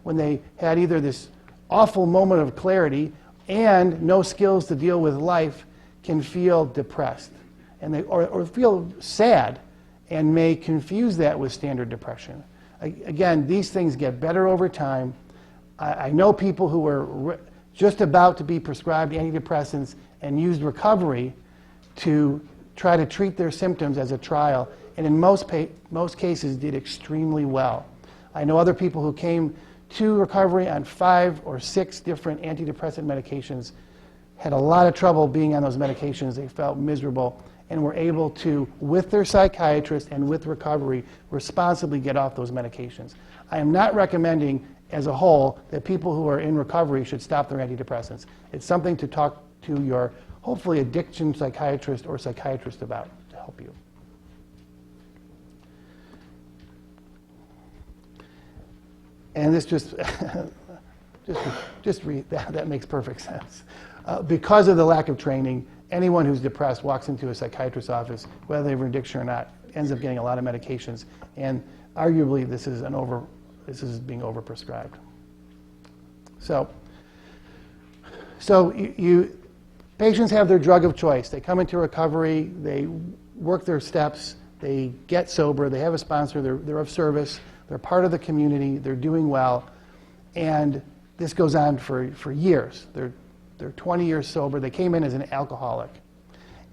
when they had either this awful moment of clarity and no skills to deal with life, can feel depressed or feel sad, and may confuse that with standard depression. Again, these things get better over time. I know people who were just about to be prescribed antidepressants and used recovery to try to treat their symptoms as a trial, and in most cases did extremely well. I know other people who came to recovery on 5 or 6 different antidepressant medications, had a lot of trouble being on those medications. They felt miserable, and were able to, with their psychiatrist and with recovery, responsibly get off those medications. I am not recommending, as a whole, that people who are in recovery should stop their antidepressants. It's something to talk to your, hopefully, addiction psychiatrist or psychiatrist about to help you. And this just read that. That makes perfect sense. Because of the lack of training, anyone who's depressed walks into a psychiatrist's office, whether they have an addiction or not, ends up getting a lot of medications, and arguably this is being overprescribed. So patients have their drug of choice. They come into recovery, they work their steps, they get sober, they have a sponsor, they're of service, they're part of the community, they're doing well, and this goes on for years. They're 20 years sober. They came in as an alcoholic.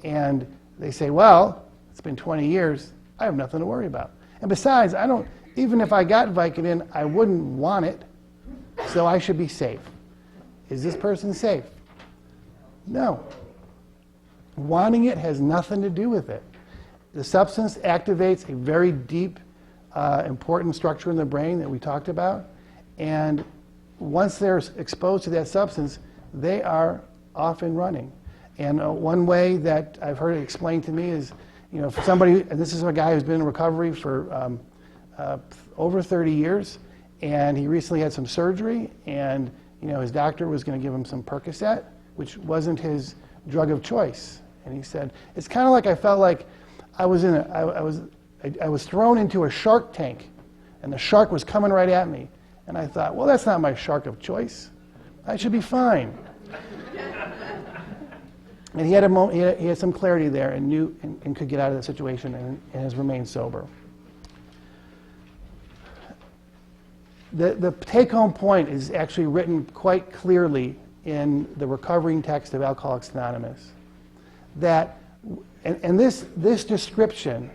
And they say, well, it's been 20 years. I have nothing to worry about. And besides, even if I got Vicodin, I wouldn't want it, so I should be safe. Is this person safe? No. Wanting it has nothing to do with it. The substance activates a very deep, important structure in the brain that we talked about. And once they're exposed to that substance, they are off and running. And one way that I've heard it explained to me is, for somebody, and this is a guy who's been in recovery for over 30 years, and he recently had some surgery, and his doctor was going to give him some Percocet, which wasn't his drug of choice. And he said, it's kind of like I felt like I was thrown into a shark tank, and the shark was coming right at me. And I thought, well, that's not my shark of choice. I should be fine. And he had some clarity there, and knew and could get out of the situation, and has remained sober. The take-home point is actually written quite clearly in the recovering text of Alcoholics Anonymous. That, and this description,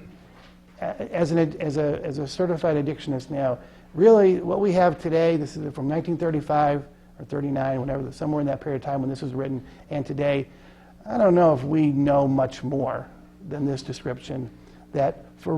as a certified addictionist now, really what we have today, this is from 1935 or 39, whatever, somewhere in that period of time when this was written, and today, I don't know if we know much more than this description, that for